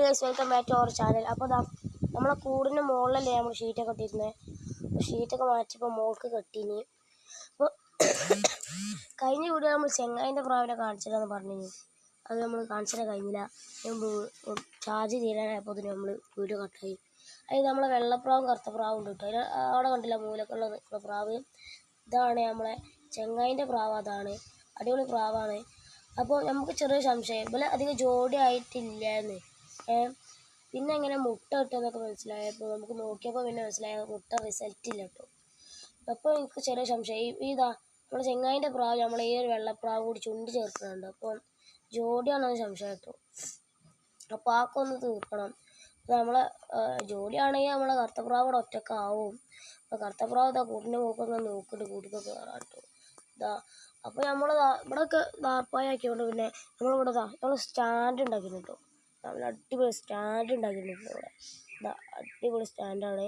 Guys, welcome back to our channel. അപ്പോൾ നമ്മളെ കൂടിൻ്റെ മുകളിലല്ലേ നമ്മൾ ഷീറ്റൊക്കെ ഇട്ടിരുന്നത്. അപ്പോൾ ഷീറ്റൊക്കെ മാറ്റിയപ്പോൾ മോൾക്ക് കെട്ടീനി. അപ്പോൾ കഴിഞ്ഞ വീഡിയോ നമ്മൾ ചെങ്ങായിൻ്റെ പ്രാവിനെ കാണിച്ചിട്ടാന്ന് പറഞ്ഞു. അത് നമ്മൾ കാണിച്ചിട്ട് കഴിഞ്ഞില്ല. ചാർജ് തീരാനായപ്പോൾ അതിന് നമ്മൾ വീഡിയോ കട്ടായി. അതായത് നമ്മളെ വെള്ളപ്രാവും കറുത്തപ്രാവും ഉണ്ട് കേട്ടോ. അവിടെ കണ്ടില്ല മൂലക്കുള്ള പ്രാവ്. ഇതാണ് നമ്മളെ ചെങ്ങായിൻ്റെ പ്രാവ്. അതാണ് അടിപൊളി പ്രാവാണ്. അപ്പോൾ നമുക്ക് ചെറിയ സംശയം, ഇതുപോലെ അധികം ജോഡി ആയിട്ടില്ലാന്ന്. പിന്നെ എങ്ങനെ മുട്ട കിട്ടുമെന്നൊക്കെ മനസ്സിലായപ്പോൾ നമുക്ക് നോക്കിയപ്പോൾ പിന്നെ മനസ്സിലായ മുട്ട റിസൾട്ട് ഇല്ല കേട്ടോ. അപ്പോൾ എനിക്ക് ചെറിയ സംശയം, ഇതാ നമ്മുടെ ചെങ്ങായിൻ്റെ പ്രാവ് നമ്മൾ ഈ ഒരു വെള്ളപ്രാവ് കൂടി ചുണ്ട് ചേർക്കുന്നുണ്ട്. അപ്പോൾ ജോഡിയാണെന്ന് സംശയം കേട്ടോ. അപ്പോൾ ആക്കൊന്ന് തീർക്കണം. നമ്മളെ ജോഡിയാണെങ്കിൽ നമ്മളെ കറുത്തപ്രാവിടെ ഒറ്റക്കാവും. അപ്പോൾ കറുത്തപ്രാവ് ഇതാ കൂട്ടിൻ്റെ മൂക്കൊന്ന് നോക്കിയിട്ട് കൂട്ടിക്കൊക്കെ കയറാം കേട്ടോ. ഇതാ അപ്പോൾ നമ്മൾ ഇവിടെയൊക്കെ ദാപ്പായാക്കിയോണ്ട് പിന്നെ നമ്മളിവിടെ നമ്മൾ സ്റ്റാൻഡ് ഉണ്ടാക്കിയിട്ടുണ്ട് കേട്ടോ. നമ്മൾ അടിപൊളി സ്റ്റാൻഡ് ഉണ്ടാക്കിയിട്ടുണ്ട് ഇവിടെ. ഇതാ അടിപൊളി സ്റ്റാൻഡാണ്.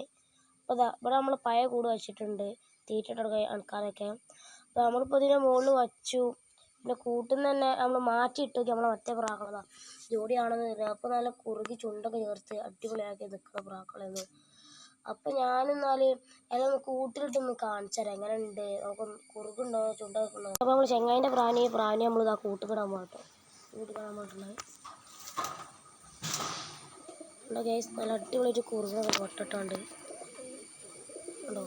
അപ്പോൾ ഇവിടെ നമ്മൾ പഴയ കൂട് വെച്ചിട്ടുണ്ട് തീറ്റിട്ടൊക്കെ അണക്കാനൊക്കെ. അപ്പോൾ നമ്മളിപ്പോൾ ഇതിനെ മുകളിൽ വച്ചു. പിന്നെ കൂട്ടിൽ നിന്ന് തന്നെ നമ്മൾ മാറ്റിയിട്ട് നമ്മളെ മറ്റേ പ്രാക്കളതാ ജോഡിയാണെന്ന് തരാം. അപ്പോൾ നല്ല കുറുകി ചുണ്ടൊക്കെ ചേർത്ത് അടിപൊളിയാക്കി നിൽക്കുന്ന പ്രാക്കളായിരുന്നു. അപ്പം ഞാനെന്നാൽ അതൊന്ന് കൂട്ടിലിട്ടൊന്ന് കാണിച്ചു തരാം എങ്ങനെ ഉണ്ട്, നമുക്ക് കുറുകുണ്ടോ ചുണ്ടൊക്കെ ഉണ്ടോ. അപ്പോൾ നമ്മൾ ചെങ്ങായിൻ്റെ പ്രാണി നമ്മളിതാ കൂട്ടുകിടാൻ പോകട്ടോ. കൂട്ടുകിടാൻ പോയിട്ടുള്ളത് ഉണ്ടോ ഗൈസ്, നല്ല അടിപൊളിയായിട്ട് കുറുകൊക്കെ പൊട്ടിട്ടുണ്ട് ഉണ്ടോ.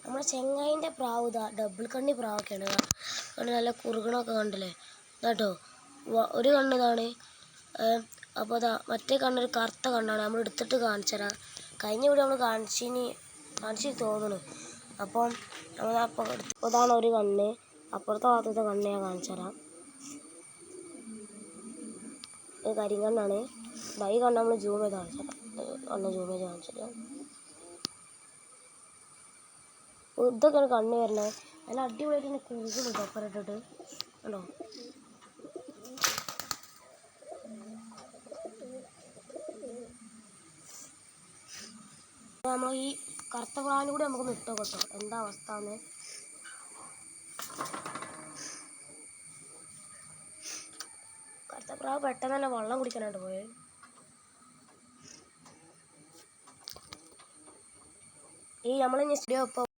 നമ്മുടെ ചെങ്ങായിൻ്റെ പ്രാവ് ഇതാ ഡബിൾ കണ്ണി പ്രാവൊക്കെയാണ്. കണ്ണ് നല്ല കുറുകണമൊക്കെ കണ്ടില്ലേ കേട്ടോ. ഒരു കണ്ണ് ഇതാണ്. അപ്പോൾ അതാ മറ്റേ കണ്ണൊരു കറുത്ത കണ്ണാണ്. നമ്മൾ എടുത്തിട്ട് കാണിച്ചു തരാം. കഴിഞ്ഞ വീഡിയോ നമ്മൾ കാണിച്ചു തോന്നുന്നു. അപ്പം നമ്മളപ്പോൾ ഇതാണ് ഒരു കണ്ണ്. അപ്പുറത്തെ ഭാഗത്തെ കണ്ണ് ഞാൻ കാണിച്ചു തരാം. ഇത് കരിങ്കണ്ണാണ്. ഈ കണ്ണ് നമ്മൾ സൂം ചെയ്ത് കാണിച്ചു തരാം. കണ്ണ് സൂം ചെയ്ത് കാണിച്ചു തരാം. ഇതൊക്കെയാണ് കണ്ണ് വരുന്നത്. നല്ല അടിപൊളിയായിട്ട് തന്നെ കുറുകുന്നുണ്ട് ഒപ്പരട്ടിട്ട് ഉണ്ടോ. നമ്മൾ ഈ കറുത്ത പ്രാവിന് കൂടി നമുക്ക് നിട്ടോ കേട്ടോ എന്താ അവസ്ഥ എന്ന്. കറുത്ത പ്രാവ് പെട്ടെന്ന് തന്നെ വെള്ളം കുടിക്കാനായിട്ട് പോയത്. ഈ നമ്മൾ സ്റ്റുഡിയോ ഇപ്പോൾ